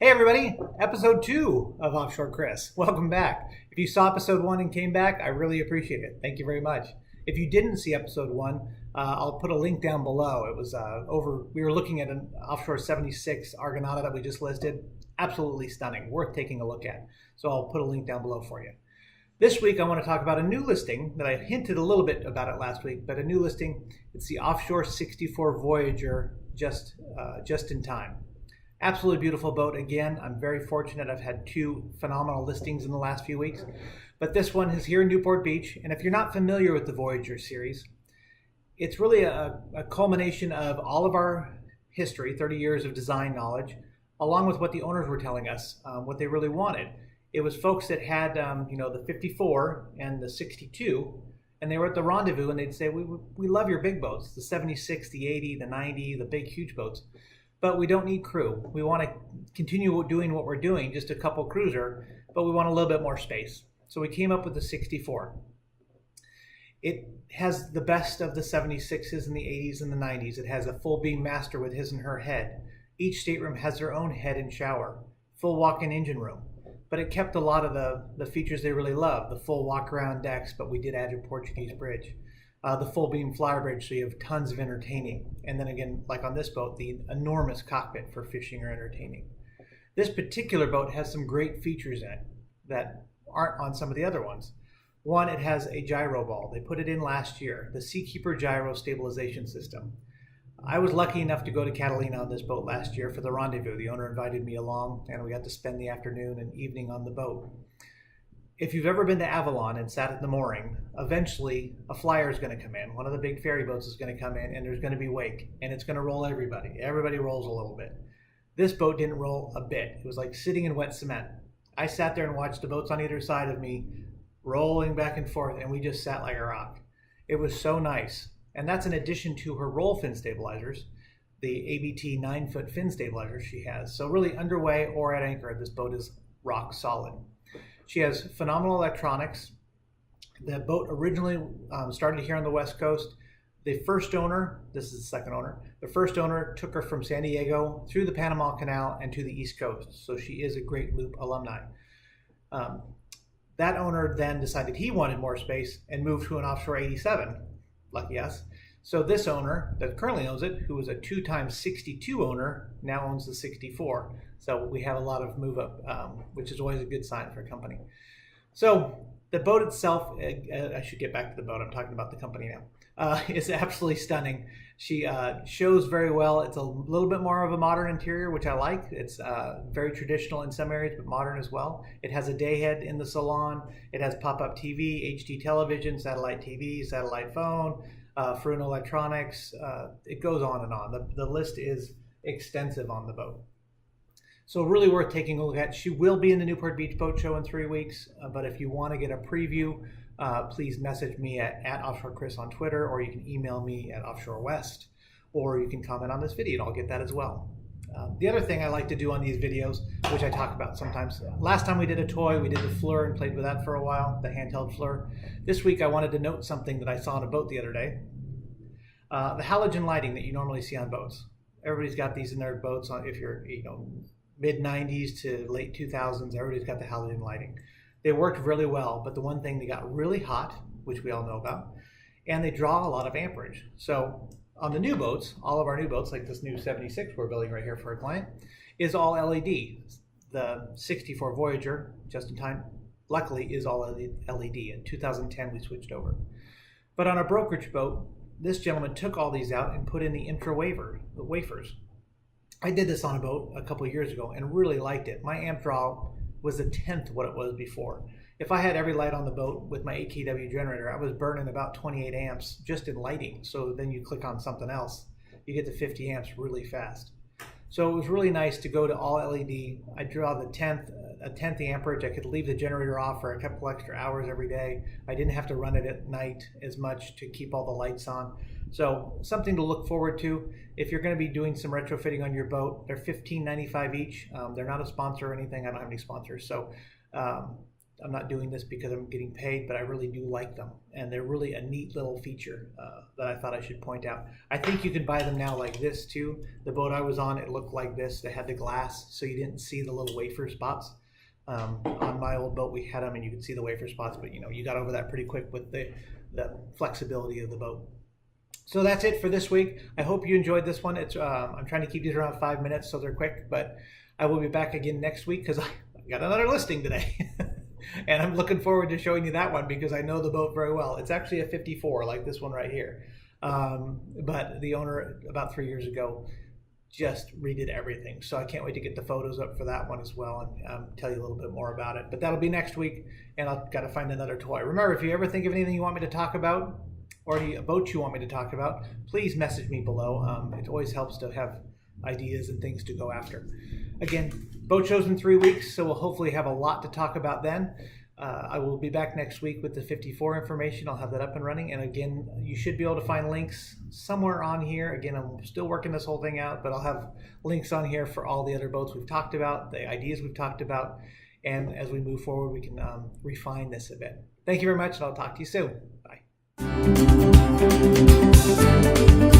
Hey everybody, episode 2 of Offshore Chris. Welcome back. If you saw episode 1 and came back, I really appreciate it. Thank you very much. If you didn't see episode 1, I'll put a link down below. It was we were looking at an Offshore 76 Argonauta that we just listed. Absolutely stunning, worth taking a look at. So I'll put a link down below for you. This week I want to talk about a new listing that I hinted a little bit about it last week, but a new listing. It's the Offshore 64 Voyager just in time. Absolutely beautiful boat. Again, I'm very fortunate. I've had 2 phenomenal listings in the last few weeks, but this one is here in Newport Beach. And if you're not familiar with the Voyager series, it's really a culmination of all of our history, 30 years of design knowledge, along with what the owners were telling us, what they really wanted. It was folks that had, the 54 and the 62, and they were at the rendezvous and they'd say, we love your big boats, the 76, the 80, the 90, the big, huge boats. But we don't need crew. We want to continue doing what we're doing, just a couple cruiser, but we want a little bit more space. So we came up with the 64. It has the best of the 76s and the 80s and the 90s. It has a full beam master with his and her head. Each stateroom has their own head and shower, full walk-in engine room. But it kept a lot of the features they really love, the full walk-around decks, but we did add your Portuguese bridge. The full beam flybridge, so you have tons of entertaining. And then again, like on this boat, the enormous cockpit for fishing or entertaining. This particular boat has some great features in it that aren't on some of the other ones. One, it has a gyro ball. They put it in last year, the Seakeeper gyro stabilization system. I was lucky enough to go to Catalina on this boat last year for the rendezvous. The owner invited me along, and we got to spend the afternoon and evening on the boat. If you've ever been to Avalon and sat at the mooring, eventually a flyer is going to come in. One of the big ferry boats is going to come in, and there's going to be wake, and it's going to roll everybody. Everybody rolls a little bit. This boat didn't roll a bit. It was like sitting in wet cement. I sat there and watched the boats on either side of me rolling back and forth, and we just sat like a rock. It was so nice. And that's in addition to her roll fin stabilizers, the ABT 9-foot fin stabilizers she has. So really underway or at anchor, this boat is rock solid. She has phenomenal electronics. The boat originally started here on the West Coast. The first owner, this is the second owner, the first owner took her from San Diego through the Panama Canal and to the East Coast. So she is a Great Loop alumni. That owner then decided he wanted more space and moved to an Offshore 87. Lucky us. So this owner that currently owns it, who was a 2-time 62 owner, now owns the 64. So we have a lot of move up, which is always a good sign for a company. So the boat itself, I should get back to the boat. I'm talking about the company now. Is absolutely stunning. She shows very well. It's a little bit more of a modern interior, which I like. It's very traditional in some areas, but modern as well. It has a day head in the salon. It has pop-up TV, HD television, satellite TV, satellite phone, Fruno electronics. It goes on and on. The list is extensive on the boat. So really worth taking a look at. She will be in the Newport Beach Boat Show in 3 weeks, but if you want to get a preview, please message me at OffshoreChris on Twitter, or you can email me at OffshoreWest, or you can comment on this video and I'll get that as well. The other thing I like to do on these videos, which I talk about sometimes, last time we did a toy, we did the Fleur and played with that for a while, the handheld Fleur. This week I wanted to note something that I saw on a boat the other day. The halogen lighting that you normally see on boats. Everybody's got these in their boats. If you're, mid-90s to late 2000s, everybody's got the halogen lighting. They worked really well, but the one thing, they got really hot, which we all know about, and they draw a lot of amperage. So on the new boats, all of our new boats, like this new 76 we're building right here for a client, is all LED. The 64 Voyager, just in time, luckily is all LED. In 2010, we switched over. But on a brokerage boat, this gentleman took all these out and put in the wafers. I did this on a boat a couple of years ago and really liked it. My amp draw was 1/10 what it was before. If I had every light on the boat with my 8 kW generator, I was burning about 28 amps just in lighting. So then you click on something else, you get to 50 amps really fast. So it was really nice to go to all LED. I draw a 10th amperage. I could leave the generator off for a couple extra hours every day. I didn't have to run it at night as much to keep all the lights on. So something to look forward to. If you're going to be doing some retrofitting on your boat, they're $15.95 each. They're not a sponsor or anything. I don't have any sponsors. So I'm not doing this because I'm getting paid, but I really do like them. And they're really a neat little feature that I thought I should point out. I think you can buy them now like this too. The boat I was on, it looked like this. They had the glass, so you didn't see the little wafer spots. On my old boat, we had them and you could see the wafer spots, but you got over that pretty quick with the flexibility of the boat. So that's it for this week. I hope you enjoyed this one. It's I'm trying to keep these around 5 minutes so they're quick, but I will be back again next week because I got another listing today. And I'm looking forward to showing you that one because I know the boat very well. It's actually a 54 like this one right here. But the owner about 3 years ago just redid everything. So I can't wait to get the photos up for that one as well and tell you a little bit more about it. But that'll be next week, and I've got to find another toy. Remember, if you ever think of anything you want me to talk about or any boats you want me to talk about, please message me below. It always helps to have ideas and things to go after. Again, boat shows in 3 weeks, so we'll hopefully have a lot to talk about then. I will be back next week with the 54 information. I'll have that up and running. And again, you should be able to find links somewhere on here. Again, I'm still working this whole thing out, but I'll have links on here for all the other boats we've talked about, the ideas we've talked about. And as we move forward, we can refine this a bit. Thank you very much, and I'll talk to you soon. Bye.